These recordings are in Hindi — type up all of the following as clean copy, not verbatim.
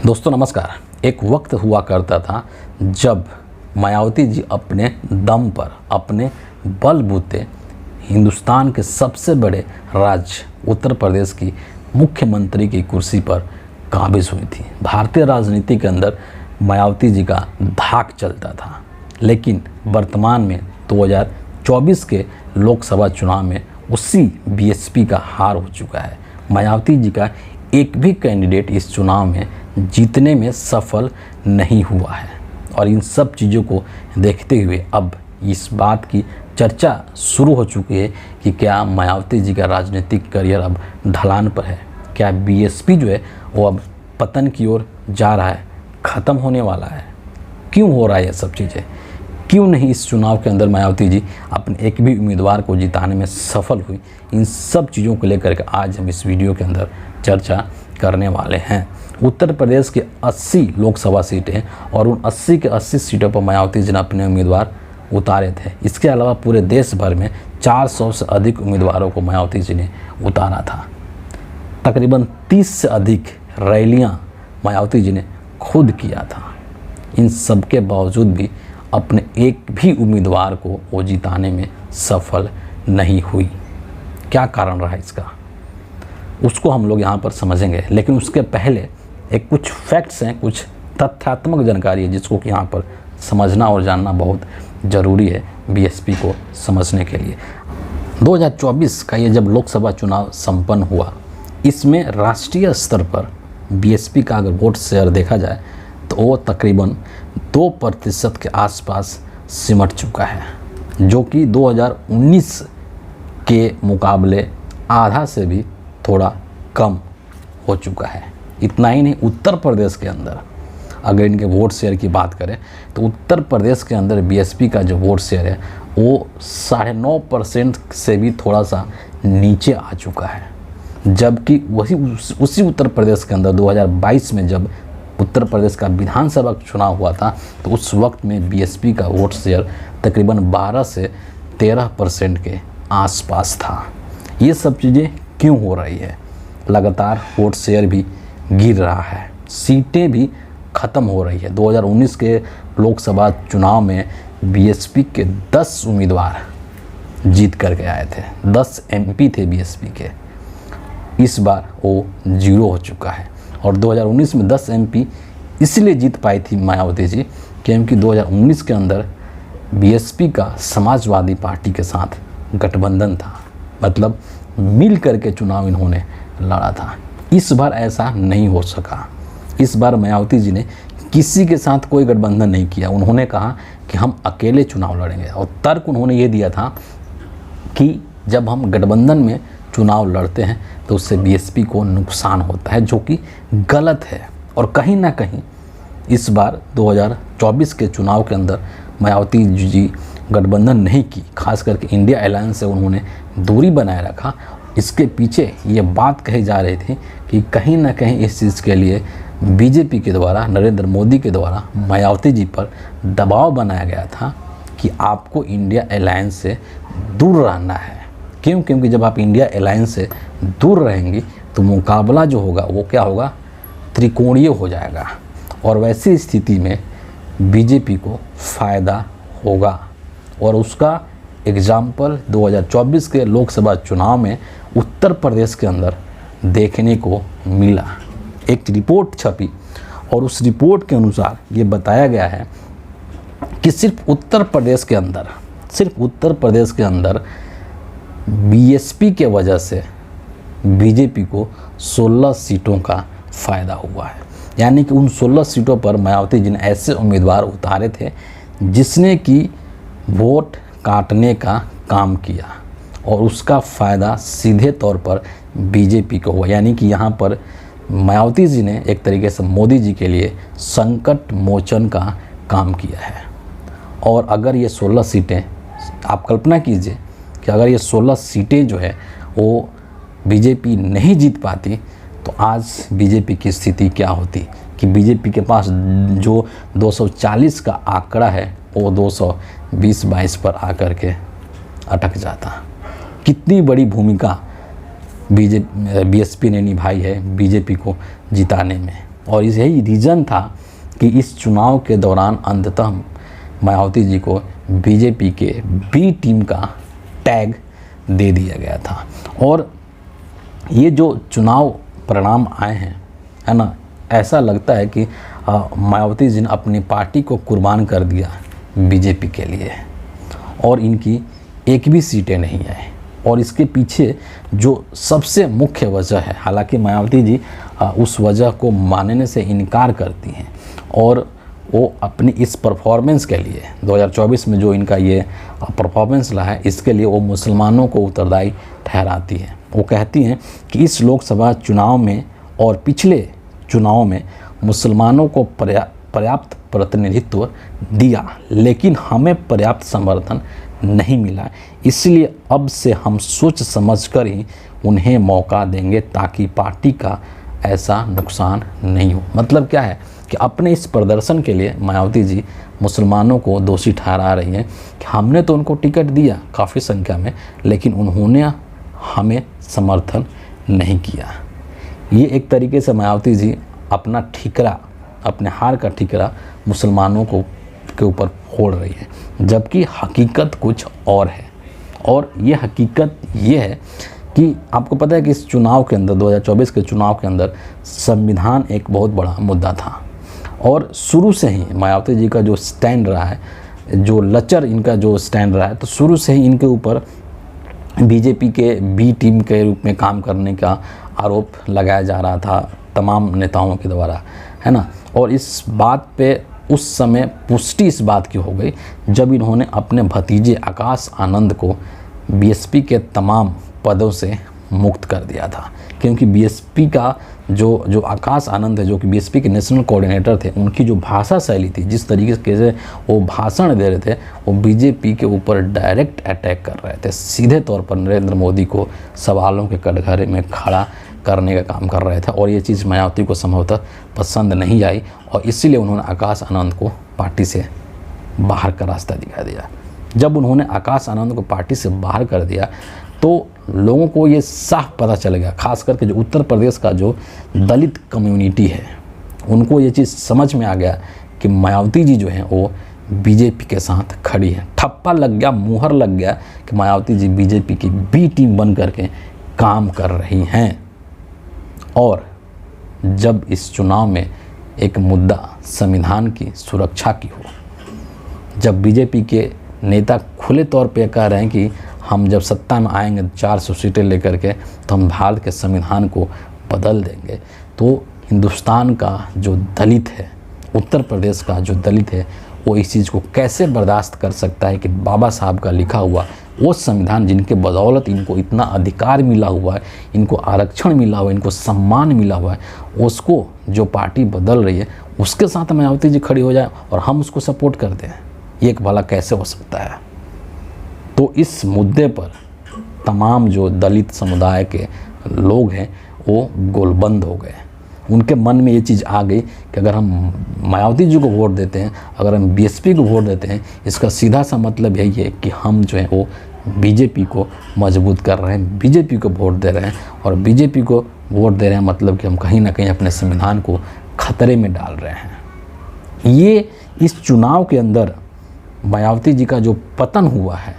दोस्तों नमस्कार। एक वक्त हुआ करता था जब मायावती जी अपने दम पर, अपने बलबूते हिंदुस्तान के सबसे बड़े राज्य उत्तर प्रदेश की मुख्यमंत्री की कुर्सी पर काबिज हुई थी। भारतीय राजनीति के अंदर मायावती जी का धाक चलता था, लेकिन वर्तमान में 2024 के लोकसभा चुनाव में उसी बीएसपी का हार हो चुका है। मायावती जी का एक भी कैंडिडेट इस चुनाव में जीतने में सफल नहीं हुआ है और इन सब चीज़ों को देखते हुए अब इस बात की चर्चा शुरू हो चुकी है कि क्या मायावती जी का राजनीतिक करियर अब ढलान पर है, क्या बीएसपी जो है वो अब पतन की ओर जा रहा है, ख़त्म होने वाला है। क्यों हो रहा है ये सब चीज़ें? क्यों नहीं इस चुनाव के अंदर मायावती जी अपने एक भी उम्मीदवार को जिताने में सफल हुई? इन सब चीज़ों को लेकर के आज हम इस वीडियो के अंदर चर्चा करने वाले हैं। उत्तर प्रदेश के 80 लोकसभा सीटें और उन 80 के 80 सीटों पर मायावती जी ने अपने उम्मीदवार उतारे थे। इसके अलावा पूरे देश भर में 400 से अधिक उम्मीदवारों को मायावती जी ने उतारा था। तकरीबन 30 से अधिक रैलियां मायावती जी ने खुद किया था। इन सब के बावजूद भी अपने एक भी उम्मीदवार को वो जिताने में सफल नहीं हुई। क्या कारण रहा इसका, उसको हम लोग यहाँ पर समझेंगे। लेकिन उसके पहले एक कुछ फैक्ट्स हैं, कुछ तथ्यात्मक जानकारी है जिसको कि यहाँ पर समझना और जानना बहुत ज़रूरी है बीएसपी को समझने के लिए। 2024 का ये जब लोकसभा चुनाव संपन्न हुआ, इसमें राष्ट्रीय स्तर पर बीएसपी का अगर वोट शेयर देखा जाए तो वो तकरीबन 2% के आसपास सिमट चुका है, जो कि 2019 के मुकाबले आधा से भी थोड़ा कम हो चुका है। इतना ही नहीं, उत्तर प्रदेश के अंदर अगर इनके वोट शेयर की बात करें तो उत्तर प्रदेश के अंदर बीएसपी का जो वोट शेयर है वो 9.5% से भी थोड़ा सा नीचे आ चुका है। जबकि उसी उत्तर प्रदेश के अंदर 2022 में जब उत्तर प्रदेश का विधानसभा चुनाव हुआ था तो उस वक्त में बीएसपी का वोट शेयर तकरीबन 12 से 13% के आसपास था। ये सब चीज़ें क्यों हो रही है? लगातार वोट शेयर भी गिर रहा है, सीटें भी ख़त्म हो रही है। 2019 के लोकसभा चुनाव में बीएसपी के 10 उम्मीदवार जीत करके आए थे, 10 एमपी थे बीएसपी के। इस बार वो 0 हो चुका है। और 2019 में 10 एमपी इसलिए जीत पाई थी मायावती जी क्योंकि 2019 के अंदर बीएसपी का समाजवादी पार्टी के साथ गठबंधन था, मतलब मिल करके चुनाव इन्होंने लड़ा था। इस बार ऐसा नहीं हो सका। इस बार मायावती जी ने किसी के साथ कोई गठबंधन नहीं किया। उन्होंने कहा कि हम अकेले चुनाव लड़ेंगे और तर्क उन्होंने ये दिया था कि जब हम गठबंधन में चुनाव लड़ते हैं तो उससे बीएसपी को नुकसान होता है, जो कि गलत है। और कहीं ना कहीं इस बार 2024 के चुनाव के अंदर मायावती जी गठबंधन नहीं की, खास करके इंडिया अलायंस से उन्होंने दूरी बनाए रखा। इसके पीछे ये बात कही जा रही थी कि कहीं ना कहीं इस चीज़ के लिए बीजेपी के द्वारा, नरेंद्र मोदी के द्वारा मायावती जी पर दबाव बनाया गया था कि आपको इंडिया अलायंस से दूर रहना है। क्यों? क्योंकि जब आप इंडिया अलायंस से दूर रहेंगी तो मुकाबला जो होगा वो क्या होगा, त्रिकोणीय हो जाएगा और वैसी स्थिति में बीजेपी को फ़ायदा होगा। और उसका एग्जाम्पल 2024 के लोकसभा चुनाव में उत्तर प्रदेश के अंदर देखने को मिला। एक रिपोर्ट छपी और उस रिपोर्ट के अनुसार ये बताया गया है कि सिर्फ उत्तर प्रदेश के अंदर बीएसपी के वजह से बीजेपी को 16 सीटों का फ़ायदा हुआ है। यानी कि उन 16 सीटों पर मायावती जी ने ऐसे उम्मीदवार उतारे थे जिसने कि वोट काटने का काम किया और उसका फ़ायदा सीधे तौर पर बीजेपी को हुआ। यानी कि यहाँ पर मायावती जी ने एक तरीके से मोदी जी के लिए संकट मोचन का काम किया है। और अगर ये 16 सीटें, आप कल्पना कीजिए कि अगर ये 16 सीटें जो है वो बीजेपी नहीं जीत पाती तो आज बीजेपी की स्थिति क्या होती कि बीजेपी के पास जो 240 का आंकड़ा है वो 220-22 पर आकर के अटक जाता। कितनी बड़ी भूमिका बीएसपी ने निभाई है बीजेपी को जिताने में। और यही रीज़न था कि इस चुनाव के दौरान अंततः मायावती जी को बीजेपी के बी टीम का टैग दे दिया गया था। और ये जो चुनाव परिणाम आए हैं, है ना, ऐसा लगता है कि मायावती जी ने अपनी पार्टी को कुर्बान कर दिया बीजेपी के लिए, और इनकी एक भी सीटें नहीं आई। और इसके पीछे जो सबसे मुख्य वजह है, हालांकि मायावती जी उस वजह को मानने से इनकार करती हैं, और वो अपनी इस परफॉर्मेंस के लिए 2024 में जो इनका ये परफॉर्मेंस रहा है, इसके लिए वो मुसलमानों को उत्तरदायी ठहराती हैं। वो कहती हैं कि इस लोकसभा चुनाव में और पिछले चुनाव में मुसलमानों को पर्याप्त प्रतिनिधित्व दिया, लेकिन हमें पर्याप्त समर्थन नहीं मिला, इसलिए अब से हम सोच समझकर ही उन्हें मौका देंगे ताकि पार्टी का ऐसा नुकसान नहीं हो। मतलब क्या है कि अपने इस प्रदर्शन के लिए मायावती जी मुसलमानों को दोषी ठहरा रही हैं कि हमने तो उनको टिकट दिया काफ़ी संख्या में, लेकिन उन्होंने हमें समर्थन नहीं किया। ये एक तरीके से मायावती जी अपना ठिकरा, अपने हार का ठिकरा मुसलमानों को के ऊपर फोड़ रही है, जबकि हकीकत कुछ और है। और ये हकीकत ये है कि आपको पता है कि इस चुनाव के अंदर, 2024 के चुनाव के अंदर संविधान एक बहुत बड़ा मुद्दा था, और शुरू से ही मायावती जी का जो स्टैंड रहा है, जो लचर इनका जो स्टैंड रहा है, तो शुरू से ही इनके ऊपर बीजेपी के बी टीम के रूप में काम करने का आरोप लगाया जा रहा था तमाम नेताओं के द्वारा, है ना। और इस बात पे उस समय पुष्टि इस बात की हो गई जब इन्होंने अपने भतीजे आकाश आनंद को बीएसपी के तमाम पदों से मुक्त कर दिया था, क्योंकि बीएसपी का जो आकाश आनंद है, जो कि बीएसपी के नेशनल कोऑर्डिनेटर थे, उनकी जो भाषा शैली थी, जिस तरीके से वो भाषण दे रहे थे, वो बीजेपी के ऊपर डायरेक्ट अटैक कर रहे थे, सीधे तौर पर नरेंद्र मोदी को सवालों के कटघरे में खड़ा करने का काम कर रहे थे। और ये चीज़ मायावती को संभवतः पसंद नहीं आई, और इसीलिए उन्होंने आकाश आनंद को पार्टी से बाहर का रास्ता दिखा दिया। जब उन्होंने आकाश आनंद को पार्टी से बाहर कर दिया तो लोगों को ये साफ पता चल गया, खास करके जो उत्तर प्रदेश का जो दलित कम्युनिटी है, उनको ये चीज़ समझ में आ गया कि मायावती जी जो हैं वो बीजेपी के साथ खड़ी है। ठप्पा लग गया, मुहर लग गया कि मायावती जी बीजेपी की बी टीम बन करके काम कर रही हैं। और जब इस चुनाव में एक मुद्दा संविधान की सुरक्षा की हो, जब बीजेपी के नेता खुले तौर पे कह रहे हैं कि हम जब सत्ता में आएंगे 400 सीटें लेकर के तो हम भारत के संविधान को बदल देंगे, तो हिंदुस्तान का जो दलित है, उत्तर प्रदेश का जो दलित है, वो इस चीज़ को कैसे बर्दाश्त कर सकता है कि बाबा साहब का लिखा हुआ वो संविधान, जिनके बदौलत इनको इतना अधिकार मिला हुआ है, इनको आरक्षण मिला हुआ है, इनको सम्मान मिला हुआ है, उसको जो पार्टी बदल रही है उसके साथ मायावती जी खड़ी हो जाए और हम उसको सपोर्ट कर दें, ये एक भला कैसे हो सकता है। तो इस मुद्दे पर तमाम जो दलित समुदाय के लोग हैं वो गोलबंद हो गए। उनके मन में ये चीज़ आ गई कि अगर हम मायावती जी को वोट देते हैं, अगर हम बीएसपी को वोट देते हैं, इसका सीधा सा मतलब यही है कि हम जो है वो बीजेपी को मजबूत कर रहे हैं, बीजेपी को वोट दे रहे हैं। और बीजेपी को वोट दे रहे हैं मतलब कि हम कहीं ना कहीं अपने संविधान को खतरे में डाल रहे हैं। ये इस चुनाव के अंदर मायावती जी का जो पतन हुआ है,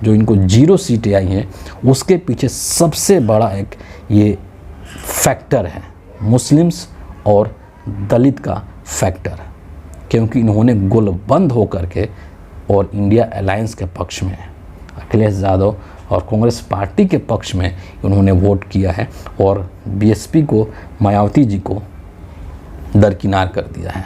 जो इनको 0 सीटें आई हैं, उसके पीछे सबसे बड़ा एक ये फैक्टर है मुस्लिम्स और दलित का फैक्टर, क्योंकि इन्होंने गोलबंद होकर के और इंडिया अलायंस के पक्ष में, अखिलेश यादव और कांग्रेस पार्टी के पक्ष में उन्होंने वोट किया है और बीएसपी को, मायावती जी को दरकिनार कर दिया है।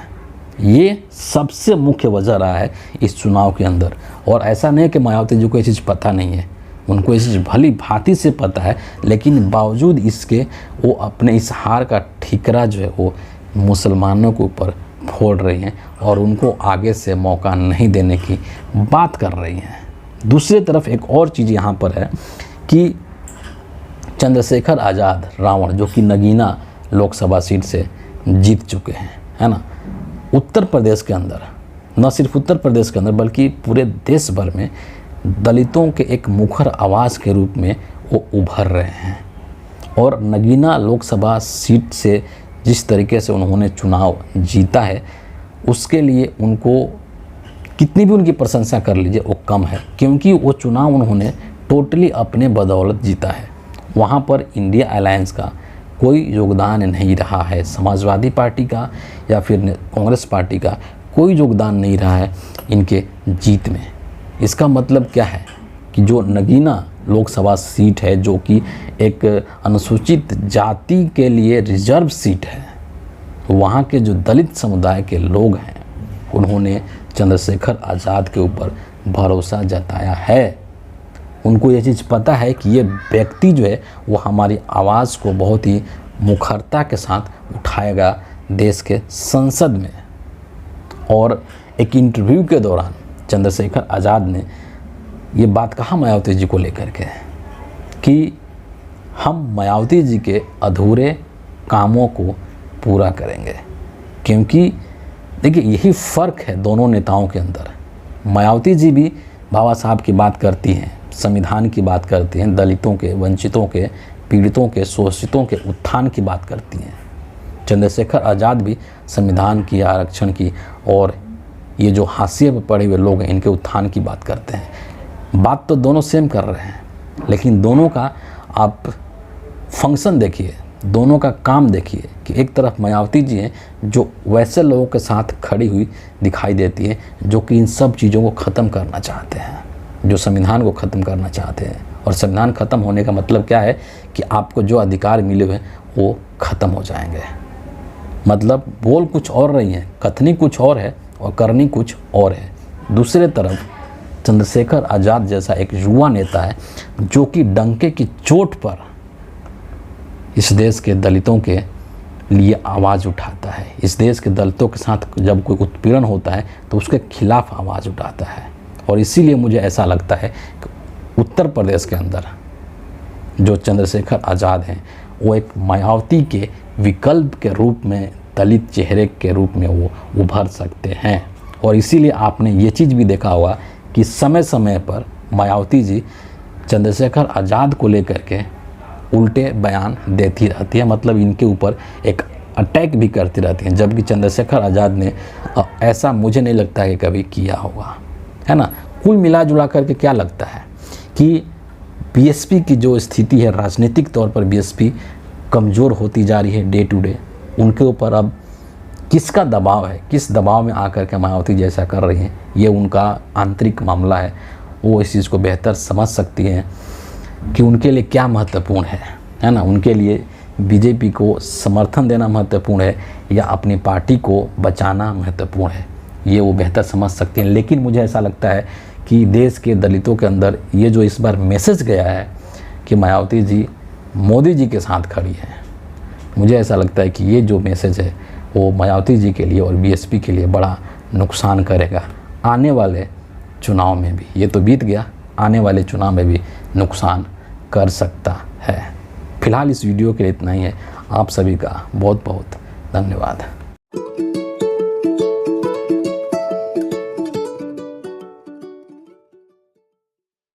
ये सबसे मुख्य वजह रहा है इस चुनाव के अंदर। और ऐसा नहीं है कि मायावती जी को ये चीज़ पता नहीं है, उनको ये चीज़ भली भांति से पता है, लेकिन बावजूद इसके वो अपने इस हार का ठिकरा जो है वो मुसलमानों के ऊपर फोड़ रही हैं और उनको आगे से मौका नहीं देने की बात कर रही हैं। दूसरी तरफ एक और चीज़ यहाँ पर है कि चंद्रशेखर आज़ाद रावण, जो कि नगीना लोकसभा सीट से जीत चुके हैं, है ना, उत्तर प्रदेश के अंदर, न सिर्फ उत्तर प्रदेश के अंदर बल्कि पूरे देश भर में दलितों के एक मुखर आवाज़ के रूप में वो उभर रहे हैं। और नगीना लोकसभा सीट से जिस तरीके से उन्होंने चुनाव जीता है उसके लिए उनको कितनी भी उनकी प्रशंसा कर लीजिए वो कम है, क्योंकि वो चुनाव उन्होंने टोटली अपने बदौलत जीता है। वहाँ पर इंडिया अलायंस का कोई योगदान नहीं रहा है, समाजवादी पार्टी का या फिर कांग्रेस पार्टी का कोई योगदान नहीं रहा है इनके जीत में। इसका मतलब क्या है कि जो नगीना लोकसभा सीट है, जो कि एक अनुसूचित जाति के लिए रिजर्व सीट है, वहाँ के जो दलित समुदाय के लोग हैं उन्होंने चंद्रशेखर आज़ाद के ऊपर भरोसा जताया है। उनको ये चीज़ पता है कि ये व्यक्ति जो है वो हमारी आवाज़ को बहुत ही मुखरता के साथ उठाएगा देश के संसद में। और एक इंटरव्यू के दौरान चंद्रशेखर आज़ाद ने ये बात कहा मायावती जी को लेकर के कि हम मायावती जी के अधूरे कामों को पूरा करेंगे, क्योंकि देखिए यही फ़र्क है दोनों नेताओं के अंदर। मायावती जी भी बाबा साहब की बात करती हैं, संविधान की बात करती हैं, दलितों के, वंचितों के, पीड़ितों के, शोषितों के उत्थान की बात करती हैं। चंद्रशेखर आज़ाद भी संविधान की, आरक्षण की और ये जो हाशिए पर पड़े हुए लोग हैं इनके उत्थान की बात करते हैं। बात तो दोनों सेम कर रहे हैं, लेकिन दोनों का आप फंक्शन देखिए, दोनों का काम देखिए कि एक तरफ मायावती जी हैं जो वैसे लोगों के साथ खड़ी हुई दिखाई देती है जो कि इन सब चीज़ों को ख़त्म करना चाहते हैं, जो संविधान को ख़त्म करना चाहते हैं। और संविधान ख़त्म होने का मतलब क्या है कि आपको जो अधिकार मिले हुए वो ख़त्म हो जाएंगे। मतलब बोल कुछ और रही हैं, कथनी कुछ और है और करनी कुछ और है। दूसरे तरफ चंद्रशेखर आज़ाद जैसा एक युवा नेता है जो कि डंके की चोट पर इस देश के दलितों के लिए आवाज़ उठाता है। इस देश के दलितों के साथ जब कोई उत्पीड़न होता है तो उसके खिलाफ आवाज़ उठाता है। और इसीलिए मुझे ऐसा लगता है कि उत्तर प्रदेश के अंदर जो चंद्रशेखर आज़ाद हैं वो एक मायावती के विकल्प के रूप में, दलित चेहरे के रूप में वो उभर सकते हैं। और इसीलिए आपने ये चीज़ भी देखा होगा कि समय समय पर मायावती जी चंद्रशेखर आज़ाद को लेकर के उल्टे बयान देती रहती है, मतलब इनके ऊपर एक अटैक भी करती रहती हैं, जबकि चंद्रशेखर आज़ाद ने ऐसा मुझे नहीं लगता कि कभी किया होगा, है ना। कुल मिला जुला करके क्या लगता है कि बीएसपी की जो स्थिति है, राजनीतिक तौर पर बीएसपी कमज़ोर होती जा रही है डे टू डे। उनके ऊपर अब किसका दबाव है, किस दबाव में आकर के मायावती जैसा कर रही हैं, ये उनका आंतरिक मामला है। वो इस चीज़ को बेहतर समझ सकती हैं कि उनके लिए क्या महत्वपूर्ण है ना। उनके लिए बीजेपी को समर्थन देना महत्वपूर्ण है या अपनी पार्टी को बचाना महत्वपूर्ण है, ये वो बेहतर समझ सकते हैं। लेकिन मुझे ऐसा लगता है कि देश के दलितों के अंदर ये जो इस बार मैसेज गया है कि मायावती जी मोदी जी के साथ खड़ी है, मुझे ऐसा लगता है कि ये जो मैसेज है वो मायावती जी के लिए और बीएसपी के लिए बड़ा नुकसान करेगा आने वाले चुनाव में भी। ये तो बीत गया, आने वाले चुनाव में भी नुकसान कर सकता है। फिलहाल इस वीडियो के लिए इतना ही है। आप सभी का बहुत बहुत धन्यवाद।